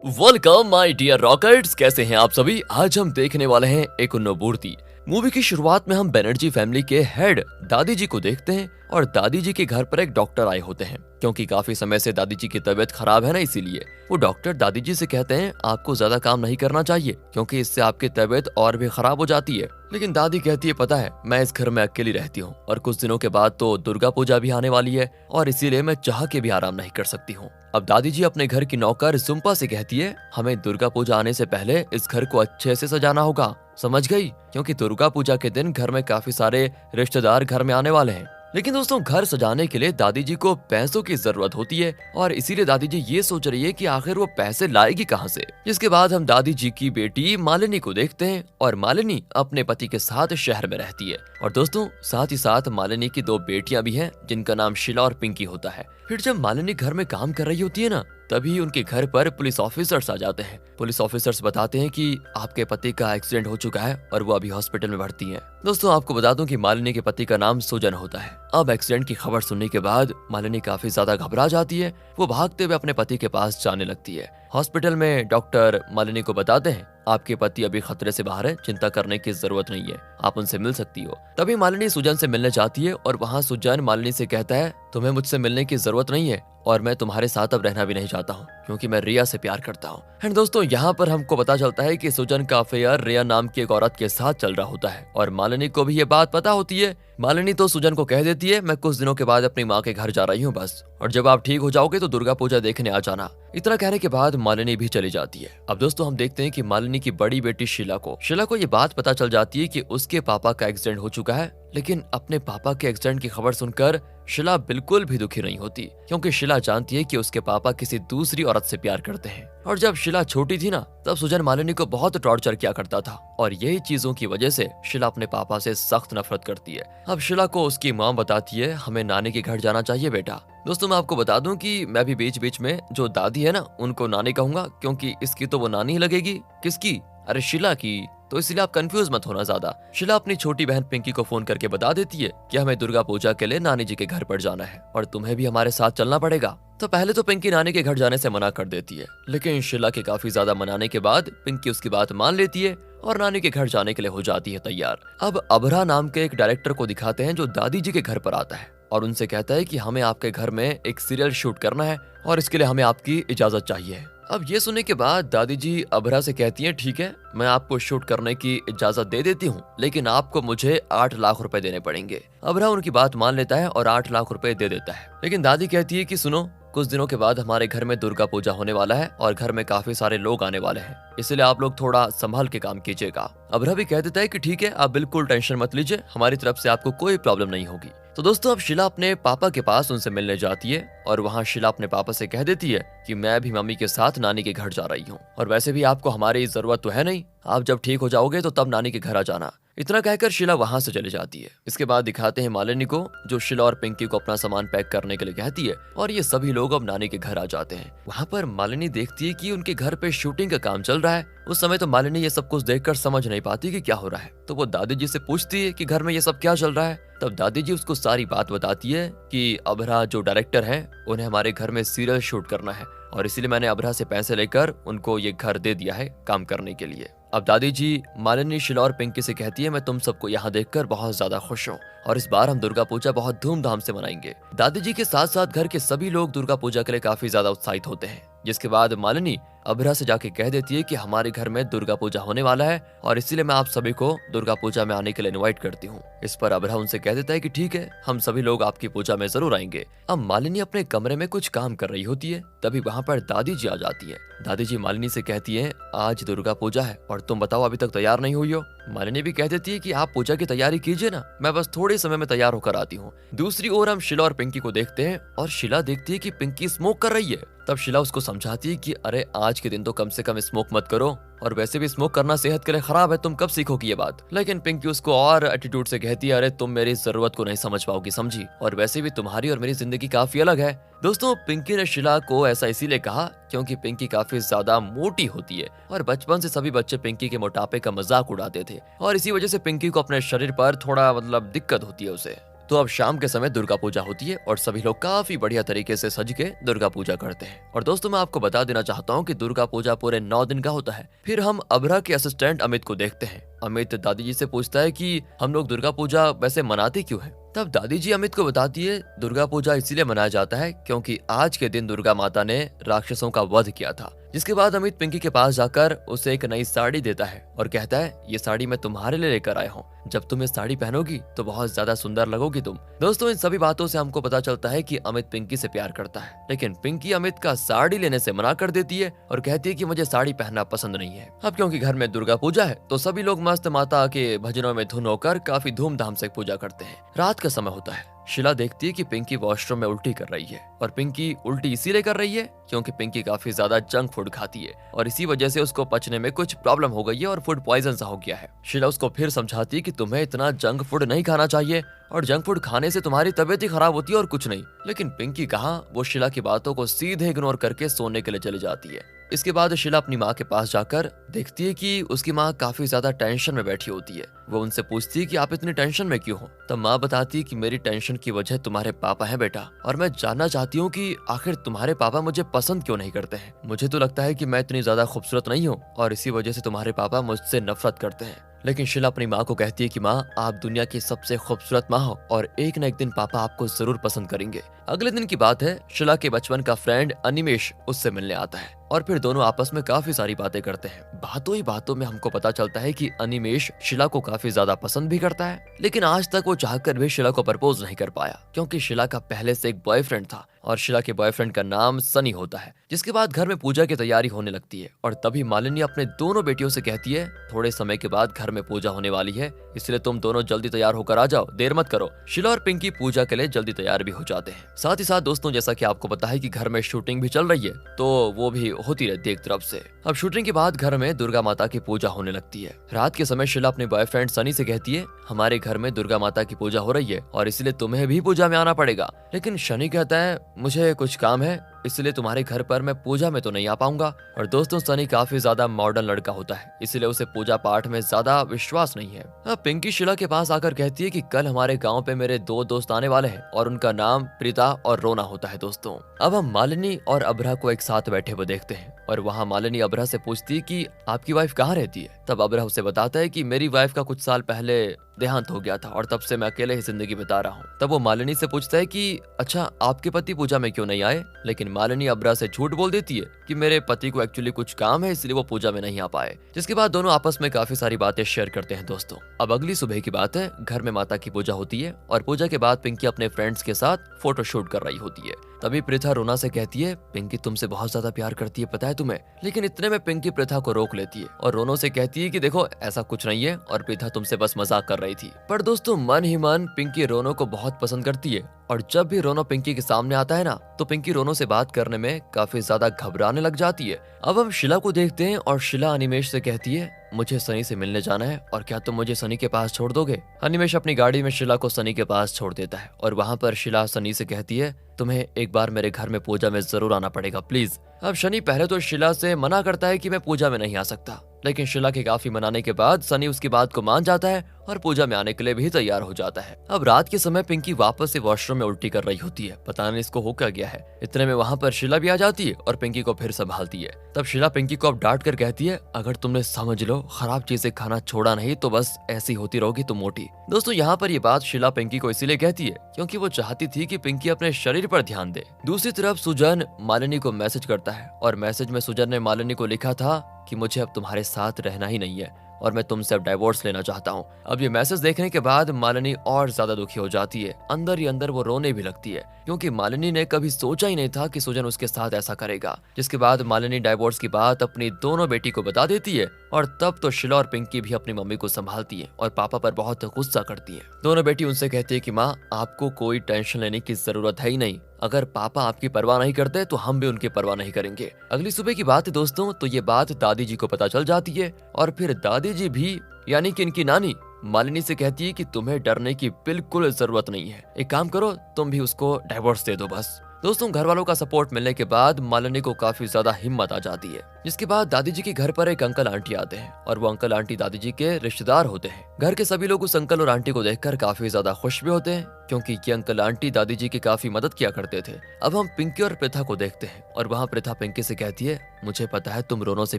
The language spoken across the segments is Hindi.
Welcome my dear rockets. कैसे हैं आप सभी। आज हम देखने वाले हैं एक उन्नोबूर्ति। मूवी की शुरुआत में हम बनर्जी फैमिली के हेड दादी जी को देखते हैं और दादी जी के घर पर एक डॉक्टर आए होते हैं। क्योंकि काफी समय से दादी जी की तबीयत खराब है ना, इसीलिए वो डॉक्टर दादी जी से कहते हैं आपको ज्यादा काम नहीं करना चाहिए क्योंकि इससे आपकी तबीयत और भी खराब हो जाती है। लेकिन दादी कहती है पता है मैं इस घर में अकेली रहती हूँ और कुछ दिनों के बाद तो दुर्गा पूजा भी आने वाली है और इसीलिए मैं चाह के भी आराम नहीं कर सकती हूँ। अब दादी जी अपने घर की नौकर जुम्पा से कहती है हमें दुर्गा पूजा आने से पहले इस घर को अच्छे से सजाना होगा, समझ गई? क्योंकि दुर्गा पूजा के दिन घर में काफी सारे रिश्तेदार घर में आने वाले हैं। लेकिन दोस्तों घर सजाने के लिए दादी जी को पैसों की जरूरत होती है और इसीलिए दादी जी ये सोच रही है कि आखिर वो पैसे लाएगी कहाँ से। जिसके बाद हम दादी जी की बेटी मालिनी को देखते हैं और मालिनी अपने पति के साथ शहर में रहती है। और दोस्तों साथ ही साथ मालिनी की दो बेटियां भी हैं जिनका नाम शीला और पिंकी होता है। फिर जब मालिनी घर में काम कर रही होती है ना, तभी उनके घर पर पुलिस ऑफिसर्स आ जाते हैं। पुलिस ऑफिसर्स बताते हैं कि आपके पति का एक्सीडेंट हो चुका है और वो अभी हॉस्पिटल में भर्ती हैं। दोस्तों आपको बता दूं कि मालिनी के पति का नाम सुजन होता है। अब एक्सीडेंट की खबर सुनने के बाद मालिनी काफी ज्यादा घबरा जाती है। वो भागते हुए अपने पति के पास जाने लगती है। हॉस्पिटल में डॉक्टर मालिनी को बताते हैं आपके पति अभी खतरे से बाहर है, चिंता करने की जरूरत नहीं है, आप उनसे मिल सकती हो। तभी मालिनी सुजन से मिलने जाती है और वहाँ सुजन मालिनी से कहता है तुम्हें मुझसे मिलने की जरूरत नहीं है और मैं तुम्हारे साथ अब रहना भी नहीं चाहता हूँ क्योंकि मैं रिया से प्यार करता हूँ। एंड दोस्तों यहाँ पर हमको पता चलता है कि सुजन का अफेयर रिया नाम की एक औरत के साथ चल रहा होता है और मालिनी को भी ये बात पता होती है। मालिनी तो सुजन को कह देती है मैं कुछ दिनों के बाद अपनी माँ के घर जा रही हूँ बस, और जब आप ठीक हो जाओगे तो दुर्गा पूजा देखने आ जाना। इतना कहने के बाद मालिनी भी चली जाती है। अब दोस्तों हम देखते हैं कि मालिनी की बड़ी बेटी शीला को ये बात पता चल जाती है कि उसके पापा का एक्सीडेंट हो चुका है। लेकिन अपने पापा के एक्सीडेंट की खबर सुनकर शीला बिल्कुल भी दुखी नहीं होती क्योंकि शीला जानती है कि उसके पापा किसी दूसरी औरत से प्यार करते हैं। और जब शीला छोटी थी ना, तब सुजन मालिनी को बहुत टॉर्चर किया करता था और यही चीजों की वजह से शीला अपने पापा से सख्त नफरत करती है। अब शीला को उसकी माँ बताती है हमें नानी के घर जाना चाहिए बेटा। दोस्तों मैं आपको बता दूं कि मैं भी बीच बीच में जो दादी है ना उनको नानी कहूंगा क्योंकि इसकी तो वो नानी ही लगेगी। किसकी? अरे शीला की। तो इसलिए आप कंफ्यूज मत होना ज्यादा। शीला अपनी छोटी बहन पिंकी को फोन करके बता देती है कि हमें दुर्गा पूजा के लिए नानी जी के घर पर जाना है और तुम्हें भी हमारे साथ चलना पड़ेगा। तो पहले तो पिंकी नानी के घर जाने से मना कर देती है, लेकिन शीला के काफी ज्यादा मनाने के बाद पिंकी उसकी बात मान लेती है और नानी के घर जाने के लिए हो जाती है तैयार। अब अबरा नाम के एक डायरेक्टर को दिखाते हैं जो दादी जी के घर पर आता है और उनसे कहता है कि हमें आपके घर में एक सीरियल शूट करना है और इसके लिए हमें आपकी इजाजत चाहिए। अब ये सुनने के बाद दादी जी अबरा से कहती हैं ठीक है मैं आपको शूट करने की इजाजत दे देती हूँ, लेकिन आपको मुझे 8 लाख रुपए देने पड़ेंगे। अबरा उनकी बात मान लेता है और 8 लाख रुपए दे देता है। लेकिन दादी कहती है कि सुनो कुछ दिनों के बाद हमारे घर में दुर्गा पूजा होने वाला है और घर में काफी सारे लोग आने वाले हैं, इसलिए आप लोग थोड़ा संभाल के काम कीजिएगा। अबरा भी कह देता है कि ठीक है आप बिल्कुल टेंशन मत लीजिए, हमारी तरफ से आपको कोई प्रॉब्लम नहीं होगी। तो दोस्तों अब शीला अपने पापा के पास उनसे मिलने जाती है और वहाँ शीला अपने पापा से कह देती है कि मैं भी मम्मी के साथ नानी के घर जा रही हूँ और वैसे भी आपको हमारी जरूरत तो है नहीं, आप जब ठीक हो जाओगे तो तब नानी के घर आ जाना। इतना कहकर शीला वहां से चली जाती है। इसके बाद दिखाते हैं मालिनी को जो शीला और पिंकी को अपना सामान पैक करने के लिए कहती है और ये सभी लोग अब नानी के घर आ जाते हैं। वहाँ पर मालिनी देखती है कि उनके घर पे शूटिंग का काम चल रहा है। उस समय तो मालिनी ये सब कुछ देखकर समझ नहीं पाती कि क्या हो रहा है, तो वो दादी जी से पूछती है कि घर में ये सब क्या चल रहा है। तब दादी जी उसको सारी बात बताती है कि अबरा जो डायरेक्टर है उन्हें हमारे घर में सीरियल शूट करना है और इसीलिए मैंने अबरा से पैसे लेकर उनको ये घर दे दिया है काम करने के लिए। अब दादी जी मालिनी शीला और पिंकी से कहती है मैं तुम सबको यहाँ देखकर बहुत ज्यादा खुश हूँ और इस बार हम दुर्गा पूजा बहुत धूमधाम से मनाएंगे। दादी जी के साथ साथ घर के सभी लोग दुर्गा पूजा के लिए काफी ज्यादा उत्साहित होते हैं। जिसके बाद मालिनी अबरा से जाके कह देती है कि हमारे घर में दुर्गा पूजा होने वाला है और इसीलिए मैं आप सभी को दुर्गा पूजा में आने के लिए इनवाइट करती हूँ। इस पर अबरा उनसे कह देता है कि ठीक है हम सभी लोग आपकी पूजा में जरूर आएंगे। अब मालिनी अपने कमरे में कुछ काम कर रही होती है, तभी वहाँ पर दादी जी आ जाती है। दादी जी मालिनी से कहती है आज दुर्गा पूजा है और तुम बताओ अभी तक तैयार नहीं हुई हो। मालिनी भी कह देती है कि आप पूजा की तैयारी कीजिए ना, मैं बस थोड़े समय में तैयार होकर आती हूँ। दूसरी ओर हम शीला और पिंकी को देखते हैं और शीला देखती है कि पिंकी स्मोक कर रही है। तब शीला उसको समझाती है कि अरे आज के दिन तो कम से कम स्मोक मत करो और वैसे भी स्मोक करना सेहत के लिए खराब है, तुम कब सीखोगी ये बात। लेकिन पिंकी उसको और एटीट्यूड से कहती है अरे तुम मेरी जरूरत को नहीं समझ पाओगी समझी, और वैसे भी तुम्हारी और मेरी जिंदगी काफी अलग है। दोस्तों पिंकी ने शीला को ऐसा इसीलिए कहा क्योंकि पिंकी काफी ज्यादा मोटी होती है और बचपन से सभी बच्चे पिंकी के मोटापे का मजाक उड़ाते थे और इसी वजह से पिंकी को अपने शरीर पर थोड़ा दिक्कत होती है उसे। तो अब शाम के समय दुर्गा पूजा होती है और सभी लोग काफी बढ़िया तरीके से सज के दुर्गा पूजा करते हैं। और दोस्तों मैं आपको बता देना चाहता हूँ कि दुर्गा पूजा पूरे 9 दिन का होता है। फिर हम अबरा के असिस्टेंट अमित को देखते हैं। अमित दादी जी से पूछता है कि हम लोग दुर्गा पूजा वैसे मनाते क्यों हैं? तब दादी जी अमित को बताती है दुर्गा पूजा इसीलिए मनाया जाता है क्योंकि आज के दिन दुर्गा माता ने राक्षसों का वध किया था। जिसके बाद अमित पिंकी के पास जाकर उसे एक नई साड़ी देता है और कहता है ये साड़ी मैं तुम्हारे लिए लेकर आया हूँ, जब तुम ये साड़ी पहनोगी तो बहुत ज्यादा सुंदर लगोगी तुम। दोस्तों इन सभी बातों से हमको पता चलता है कि अमित पिंकी से प्यार करता है, लेकिन पिंकी अमित का साड़ी लेने से मना कर देती है और कहती है कि मुझे साड़ी पहनना पसंद नहीं है। अब क्योंकि घर में दुर्गा पूजा है तो सभी लोग मस्त माता के भजनों में धुन होकर काफी धूमधाम से पूजा करते हैं। रात का समय होता है। शीला देखती है कि पिंकी वॉशरूम में उल्टी कर रही है और पिंकी उल्टी इसीलिए कर रही है क्योंकि पिंकी काफी ज्यादा जंक फूड खाती है और इसी वजह से उसको पचने में कुछ प्रॉब्लम हो गई है और फूड पॉइजन सा हो गया है। शीला उसको फिर समझाती है कि तुम्हें इतना जंक फूड नहीं खाना चाहिए और जंक फूड खाने से तुम्हारी तबीयत ही खराब होती है और कुछ नहीं। लेकिन पिंकी कहाँ, वो शीला की बातों को सीधे इग्नोर करके सोने के लिए चली जाती है। इसके बाद शीला अपनी माँ के पास जाकर देखती है कि उसकी माँ काफी ज्यादा टेंशन में बैठी होती है। वो उनसे पूछती है कि आप इतनी टेंशन में क्यों हो? तब माँ बताती है कि मेरी टेंशन की वजह तुम्हारे पापा हैं बेटा, और मैं जानना चाहती हूँ कि आखिर तुम्हारे पापा मुझे पसंद क्यों नहीं करते हैं। मुझे तो लगता है कि मैं इतनी ज्यादा खूबसूरत नहीं हूँ और इसी वजह से तुम्हारे पापा मुझसे नफरत करते हैं। लेकिन शीला अपनी माँ को कहती है कि माँ आप दुनिया की सबसे खूबसूरत माँ हो और एक न एक दिन पापा आपको जरूर पसंद करेंगे। अगले दिन की बात है, शीला के बचपन का फ्रेंड अनिमेश उससे मिलने आता है और फिर दोनों आपस में काफी सारी बातें करते हैं। बातों ही बातों में हमको पता चलता है कि अनिमेश शीला को काफी ज्यादा पसंद भी करता है, लेकिन आज तक वो चाहकर भी शीला को प्रपोज नहीं कर पाया क्योंकि शीला का पहले से एक बॉयफ्रेंड था और शीला के बॉयफ्रेंड का नाम सनी होता है। जिसके बाद घर में पूजा की तैयारी होने लगती है और तभी मालिनी अपने दोनों बेटियों से कहती है थोड़े समय के बाद घर में पूजा होने वाली है, इसलिए तुम दोनों जल्दी तैयार होकर आ जाओ, देर मत करो। शीला और पिंकी पूजा के लिए जल्दी तैयार भी हो जाते हैं। साथ ही साथ दोस्तों जैसा कि आपको पता है कि घर में शूटिंग भी चल रही है तो वो भी होती रहती है एक तरफ से। अब शूटिंग के बाद घर में दुर्गा माता की पूजा होने लगती है। रात के समय शीला अपने बॉयफ्रेंड सनी से कहती है हमारे घर में दुर्गा माता की पूजा हो रही है और इसलिए तुम्हें भी पूजा में आना पड़ेगा। लेकिन शनि कहता है मुझे कुछ काम है इसलिए तुम्हारे घर पर मैं पूजा में तो नहीं आ पाऊंगा। और दोस्तों सनी काफी ज्यादा मॉडर्न लड़का होता है इसलिए उसे पूजा पाठ में ज्यादा विश्वास नहीं है। अब पिंकी शीला के पास आकर कहती है कि कल हमारे गांव पे मेरे 2 दोस्त आने वाले हैं और उनका नाम प्रीता और रोना होता है। दोस्तों अब हम मालिनी और अबरा को एक साथ बैठे हुए देखते हैं और वहाँ मालिनी अबरा से पूछती है कि आपकी वाइफ कहाँ रहती है। तब अबरा उसे बताता है कि मेरी वाइफ का कुछ साल पहले देहांत हो गया था और तब से मैं अकेले ही जिंदगी बिता रहा हूँ। तब वो मालिनी से पूछता है कि अच्छा आपके पति पूजा में क्यों नहीं आए। लेकिन मालिनी अबरा से झूठ बोल देती है कि मेरे पति को एक्चुअली कुछ काम है इसलिए वो पूजा में नहीं आ पाए। जिसके बाद दोनों आपस में काफी सारी बातें शेयर करते हैं। दोस्तों अब अगली सुबह की बात है, घर में माता की पूजा होती है और पूजा के बाद पिंकी अपने फ्रेंड्स के साथ फोटो शूट कर रही होती है। तभी प्रथा रोना से कहती है पिंकी तुमसे बहुत ज्यादा प्यार करती है पता है तुम्हें। लेकिन इतने में पिंकी प्रथा को रोक लेती है और रोनो से कहती है कि देखो ऐसा कुछ नहीं है और प्रथा तुमसे बस मजाक कर रही थी। पर दोस्तों मन ही मन पिंकी रोनो को बहुत पसंद करती है और जब भी रोनो पिंकी के सामने आता है ना तो पिंकी रोनो से बात करने में काफी ज्यादा घबराने लग जाती है। अब हम शीला को देखते हैं और शीला अनिमेश से कहती है मुझे सनी से मिलने जाना है और क्या तुम मुझे सनी के पास छोड़ दोगे। अनिमेश अपनी गाड़ी में शीला को सनी के पास छोड़ देता है और वहाँ पर शीला सनी से कहती है तुम्हें एक बार मेरे घर में पूजा में जरूर आना पड़ेगा प्लीज। अब शनि पहले तो शीला से मना करता है कि मैं पूजा में नहीं आ सकता, लेकिन शीला के काफी मनाने के बाद सनी उसकी बात को मान जाता है और पूजा में आने के लिए भी तैयार हो जाता है। अब रात के समय पिंकी वापस से वॉशरूम में उल्टी कर रही होती है, पता नहीं इसको हो क्या गया है। इतने में वहाँ पर शीला भी आ जाती है और पिंकी को फिर संभालती है। तब शीला पिंकी को अब डांट कर कहती है अगर तुमने समझ लो खराब चीजें खाना छोड़ा नहीं तो बस ऐसी होती रहोगी तुम मोटी। दोस्तों यहाँ पर ये बात शीला पिंकी को इसीलिए कहती है क्योंकि वो चाहती थी कि पिंकी अपने शरीर पर ध्यान दे। दूसरी तरफ सुजन मालिनी को मैसेज करता है और मैसेज में सुजन ने मालिनी को लिखा था कि मुझे अब तुम्हारे साथ रहना ही नहीं है और मैं तुमसे अब डाइवोर्स लेना चाहता हूँ। अब ये मैसेज देखने के बाद मालिनी और ज्यादा दुखी हो जाती है, अंदर ही अंदर वो रोने भी लगती है क्योंकि मालिनी ने कभी सोचा ही नहीं था कि सुजन उसके साथ ऐसा करेगा। जिसके बाद मालिनी डाइवोर्स की बात अपनी दोनों बेटी को बता देती है और तब तो शीला और पिंकी भी अपनी मम्मी को संभालती है और पापा पर बहुत गुस्सा करती है। दोनों बेटी उनसे कहती है कि माँ आपको कोई टेंशन लेने की जरूरत है ही नहीं, अगर पापा आपकी परवाह नहीं करते तो हम भी उनकी परवाह नहीं करेंगे। अगली सुबह की बात है दोस्तों, तो ये बात दादी जी को पता चल जाती है और फिर दादी जी भी यानी कि इनकी नानी मालिनी से कहती है कि तुम्हें डरने की बिल्कुल जरूरत नहीं है, एक काम करो तुम भी उसको डाइवोर्स दे दो बस। दोस्तों घर वालों का सपोर्ट मिलने के बाद मालिनी को काफी ज्यादा हिम्मत आ जाती है। जिसके बाद दादी जी के घर पर एक अंकल आंटी आते हैं और वो अंकल आंटी दादी जी के रिश्तेदार होते हैं। घर के सभी लोग उस अंकल और आंटी को देखकर काफी ज्यादा खुश भी होते हैं क्योंकि ये अंकल आंटी दादी जी की काफी मदद किया करते थे। अब हम पिंकी और प्रथा को देखते हैं और वहाँ प्रथा पिंकी से कहती है, मुझे पता है तुम रोनो से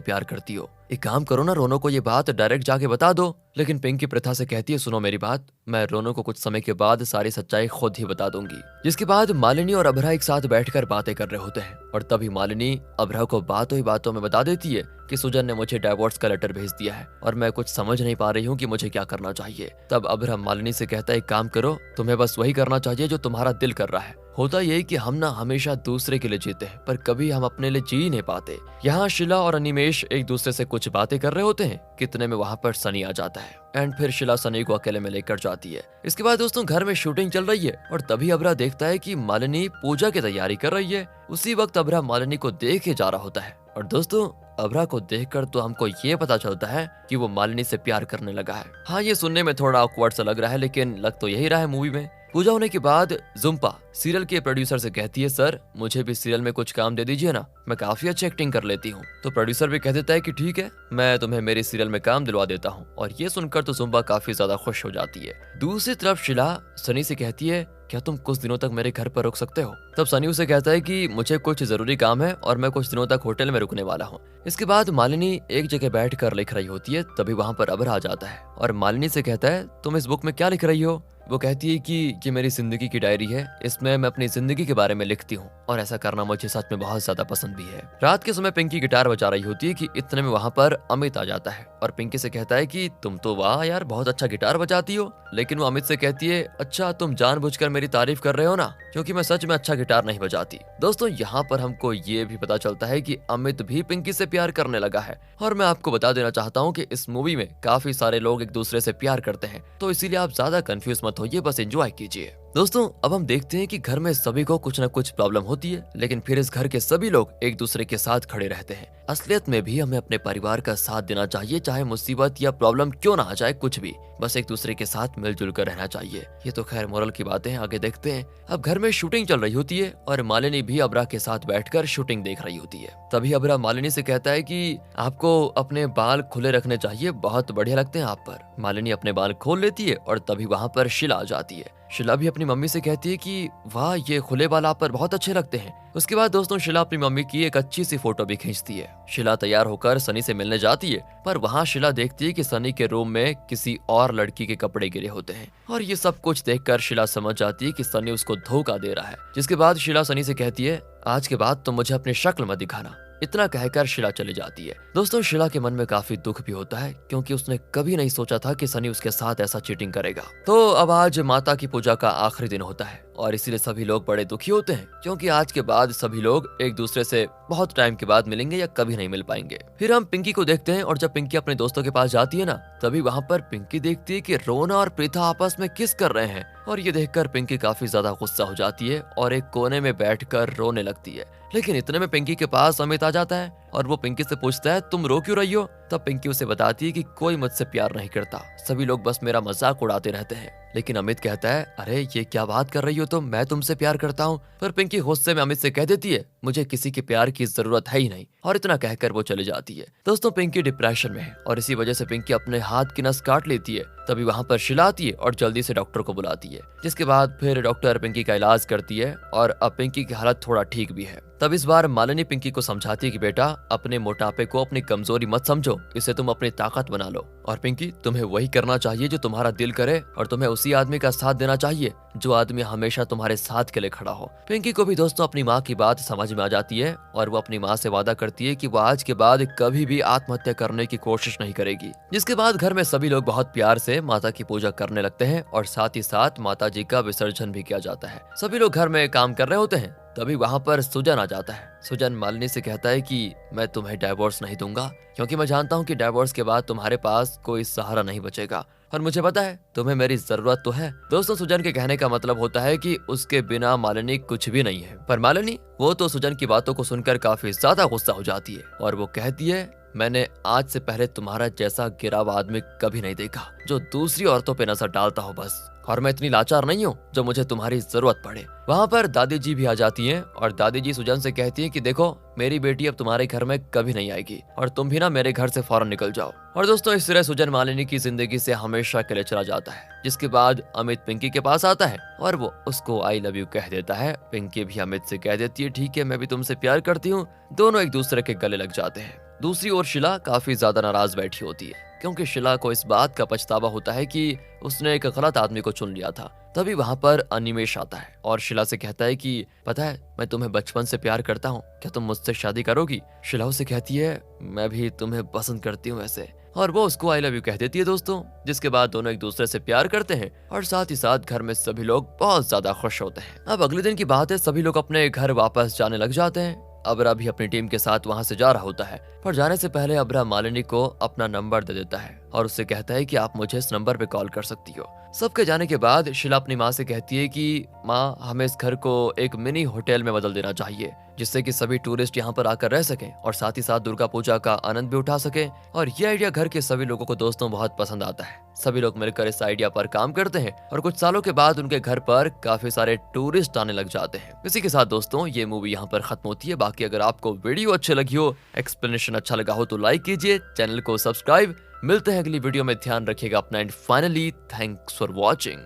प्यार करती हो, एक काम करो ना, रोनो को ये बात डायरेक्ट जाके बता दो। लेकिन पिंकी प्रथा से कहती है, सुनो मेरी बात, मैं रोनो को कुछ समय के बाद सारी सच्चाई खुद ही बता दूंगी। जिसके बाद मालिनी और अभरा एक साथ बैठकर बातें कर रहे होते हैं और तभी मालिनी अभरा को बातों ही बातों में बता देती है कि सुजन ने मुझे डाइवोर्स का लेटर भेज दिया है और मैं कुछ समझ नहीं पा रही हूँ कि मुझे क्या करना चाहिए। तब अभरा मालिनी से कहता है, एक काम करो, तुम्हें बस वही करना चाहिए जो तुम्हारा दिल कर रहा है। होता यही कि हम ना हमेशा दूसरे के लिए जीते हैं पर कभी हम अपने लिए जी नहीं पाते। यहाँ शिला और अनिमेश एक दूसरे से कुछ बातें कर रहे होते हैं, कितने में वहाँ पर सनी आ जाता है एंड फिर शिला सनी को अकेले में लेकर जाती है। इसके बाद दोस्तों घर में शूटिंग चल रही है और तभी अभरा देखता है कि मालिनी पूजा की तैयारी कर रही है। उसी वक्त अभरा मालिनी को देखे जा रहा होता है और दोस्तों अभरा को देखकर तो हमको ये पता चलता है कि वो मालिनी से प्यार करने लगा है। हाँ, ये सुनने में थोड़ा ऑकवर्ड सा लग रहा है लेकिन लग तो यही रहा है मूवी में। पूजा होने के बाद जुम्पा सीरियल के प्रोड्यूसर से कहती है, सर मुझे भी सीरियल में कुछ काम दे दीजिए ना, मैं काफी अच्छी एक्टिंग कर लेती हूँ। तो प्रोड्यूसर भी कह देता है कि ठीक है, मैं तुम्हें मेरे सीरियल में काम दिलवा देता हूँ। और ये सुनकर तो जुम्पा काफी ज्यादा खुश हो जाती है। दूसरी तरफ शिला सनी से कहती है, क्या तुम कुछ दिनों तक मेरे घर पर रुक सकते हो? तब सनी उसे कहता है कि मुझे कुछ जरूरी काम है और मैं कुछ दिनों तक होटल में रुकने वाला हूँ। इसके बाद मालिनी एक जगह बैठकर लिख रही होती है, तभी वहाँ पर अभरा आ जाता है और मालिनी से कहता है, तुम इस बुक में क्या लिख रही हो? वो कहती है कि ये मेरी जिंदगी की डायरी है, इसमें मैं अपनी जिंदगी के बारे में लिखती हूँ और ऐसा करना मुझे सच में बहुत ज्यादा पसंद भी है। रात के समय पिंकी गिटार बजा रही होती है कि इतने में वहाँ पर अमित आ जाता है और पिंकी से कहता है कि तुम तो वाह यार बहुत अच्छा गिटार बजाती हो। लेकिन वो अमित से कहती है, अच्छा तुम जानबूझकर मेरी तारीफ कर रहे हो ना, क्योंकि मैं सच में अच्छा गिटार नहीं बजाती। दोस्तों यहाँ पर हमको ये भी पता चलता है कि अमित भी पिंकी से प्यार करने लगा है। और मैं आपको बता देना चाहता हूँ कि इस मूवी में काफी सारे लोग एक दूसरे से प्यार करते हैं, तो इसीलिए आप ज्यादा कंफ्यूज मत होइए, बस एंजॉय कीजिए। दोस्तों अब हम देखते हैं कि घर में सभी को कुछ न कुछ प्रॉब्लम होती है, लेकिन फिर इस घर के सभी लोग एक दूसरे के साथ खड़े रहते हैं। असलियत में भी हमें अपने परिवार का साथ देना चाहिए, चाहे मुसीबत या प्रॉब्लम क्यों ना आ जाए, कुछ भी, बस एक दूसरे के साथ मिलजुल कर रहना चाहिए। ये तो खैर मोरल की बातें हैं, आगे देखते हैं। अब घर में शूटिंग चल रही होती है और मालिनी भी अबरा के साथ बैठकर शूटिंग देख रही होती है। तभी अबरा मालिनी से कहता है कि आपको अपने बाल खुले रखने चाहिए, बहुत बढ़िया लगते हैं आप पर। मालिनी अपने बाल खोल लेती है और तभी वहाँ पर शिला आ जाती है। शिला भी अपनी मम्मी से कहती है कि वाह ये खुले बाल आप पर बहुत अच्छे लगते हैं। उसके बाद दोस्तों शिला अपनी मम्मी की एक अच्छी सी फोटो भी खींचती है। शिला तैयार होकर सनी से मिलने जाती है, पर वहाँ शिला देखती है कि सनी के रूम में किसी और लड़की के कपड़े गिरे होते हैं और ये सब कुछ देखकर शिला समझ जाती है कि सनी उसको धोखा दे रहा है। जिसके बाद शिला सनी से कहती है, आज के बाद तुम मुझे अपनी शक्ल मत दिखाना। इतना कहकर शिला चली जाती है। दोस्तों शिला के मन में काफी दुख भी होता है, क्योंकि उसने कभी नहीं सोचा था कि सनी उसके साथ ऐसा चीटिंग करेगा। तो अब आज माता की पूजा का आखिरी दिन होता है और इसीलिए सभी लोग बड़े दुखी होते हैं, क्योंकि आज के बाद सभी लोग एक दूसरे से बहुत टाइम के बाद मिलेंगे या कभी नहीं मिल पाएंगे। फिर हम पिंकी को देखते हैं और जब पिंकी अपने दोस्तों के पास जाती है ना, तभी वहाँ पर पिंकी देखती है कि रोना और प्रीथा आपस में किस कर रहे हैं और ये देखकर पिंकी काफी ज्यादा गुस्सा हो जाती है और एक कोने में बैठकर रोने लगती है। लेकिन इतने में पिंकी के पास अमित आ जाता है और वो पिंकी से पूछता है, तुम रो क्यों रही हो? तब पिंकी उसे बताती है कि कोई मुझसे प्यार नहीं करता, सभी लोग बस मेरा मजाक उड़ाते रहते हैं। लेकिन अमित कहता है, अरे ये क्या बात कर रही हो तुम, मैं तुमसे प्यार करता हूँ। पर पिंकी गुस्से में अमित से कह देती है, मुझे किसी के प्यार की जरूरत है ही नहीं, और इतना कहकर वो चली जाती है। दोस्तों पिंकी डिप्रेशन में है और इसी वजह से पिंकी अपने हाथ की नस काट लेती है। तभी वहाँ पर शिला आती है और जल्दी से डॉक्टर को बुलाती है, जिसके बाद फिर डॉक्टर पिंकी का इलाज करती है और अब पिंकी की हालत थोड़ा ठीक भी है। तब इस बार मालिनी पिंकी को समझाती है कि बेटा अपने मोटापे को अपनी कमजोरी मत समझो, इसे तुम अपनी ताकत बना लो। और पिंकी तुम्हें वही करना चाहिए जो तुम्हारा दिल करे और तुम्हें उसी आदमी का साथ देना चाहिए जो आदमी हमेशा तुम्हारे साथ के लिए खड़ा हो। पिंकी को भी दोस्तों अपनी माँ की बात समझ में आ जाती है और वो अपनी माँ से वादा करती है कि वो आज के बाद कभी भी आत्महत्या करने की कोशिश नहीं करेगी। जिसके बाद घर में सभी लोग बहुत प्यार से माता की पूजा करने लगते हैं और साथ ही साथ माता जी का विसर्जन भी किया जाता है। सभी लोग घर में काम कर रहे होते हैं, तभी वहाँ पर सुजन आ जाता है। सुजन मालिनी से कहता है कि मैं तुम्हें डाइवोर्स नहीं दूंगा, क्योंकि मैं जानता हूँ कि डाइवोर्स के बाद तुम्हारे पास कोई सहारा नहीं बचेगा और मुझे पता है तुम्हें मेरी जरूरत तो है। दोस्तों सुजन के कहने का मतलब होता है कि उसके बिना मालिनी कुछ भी नहीं है। पर मालिनी वो तो सुजन की बातों को सुनकर काफी ज्यादा गुस्सा हो जाती है और वो कहती है, मैंने आज से पहले तुम्हारा जैसा गिरा हुआ आदमी कभी नहीं देखा जो दूसरी औरतों पे नजर डालता हो बस। और मैं इतनी लाचार नहीं हूँ जो मुझे तुम्हारी जरूरत पड़े। वहाँ पर दादी जी भी आ जाती हैं और दादी जी सुजन से कहती हैं कि देखो मेरी बेटी अब तुम्हारे घर में कभी नहीं आएगी और तुम भी ना मेरे घर से फौरन निकल जाओ। और दोस्तों इस तरह सुजन मालिनी की जिंदगी से हमेशा के लिए चला जाता है, जिसके बाद अमित पिंकी के पास आता है और वो उसको आई लव यू कह देता है। पिंकी भी अमित से कह देती है ठीक है मैं भी तुमसे प्यार करती हूँ। दोनों एक दूसरे के गले लग जाते हैं। दूसरी ओर शिला काफी ज्यादा नाराज बैठी होती है क्योंकि शिला को इस बात का पछतावा होता है कि उसने एक गलत आदमी को चुन लिया था। तभी वहाँ पर अनिमेष आता है और शिला से कहता है कि पता है मैं तुम्हें बचपन से प्यार करता हूँ, क्या तुम मुझसे शादी करोगी? शिला उसे कहती है मैं भी तुम्हें पसंद करती हूँ वैसे, और वो उसको आई लव यू कह देती है दोस्तों। जिसके बाद दोनों एक दूसरे से प्यार करते हैं और साथ ही साथ घर में सभी लोग बहुत ज्यादा खुश होते हैं। अब अगले दिन की बात है, सभी लोग अपने घर वापस जाने लग जाते हैं। अबरा भी अपनी टीम के साथ वहां से जा रहा होता है, पर जाने से पहले अबरा मालिनी को अपना नंबर दे देता है और उससे कहता है कि आप मुझे इस नंबर पे कॉल कर सकती हो। सबके जाने के बाद शिला अपनी माँ से कहती है कि माँ हमें इस घर को एक मिनी होटल में बदल देना चाहिए जिससे कि सभी टूरिस्ट यहाँ पर आकर रह सकें और साथ ही साथ दुर्गा पूजा का आनंद भी उठा सकें। और ये आइडिया घर के सभी लोगों को दोस्तों बहुत पसंद आता है। सभी लोग मिलकर इस आइडिया पर काम करते हैं और कुछ सालों के बाद उनके घर पर काफी सारे टूरिस्ट आने लग जाते हैं। इसी के साथ दोस्तों ये मूवी यहाँ पर खत्म होती है। बाकी अगर आपको वीडियो अच्छी लगी हो, एक्सप्लेनेशन अच्छा लगा हो तो लाइक कीजिए, चैनल को सब्सक्राइब। मिलते हैं अगली वीडियो में, ध्यान रखिएगा अपना and finally thanks for watching.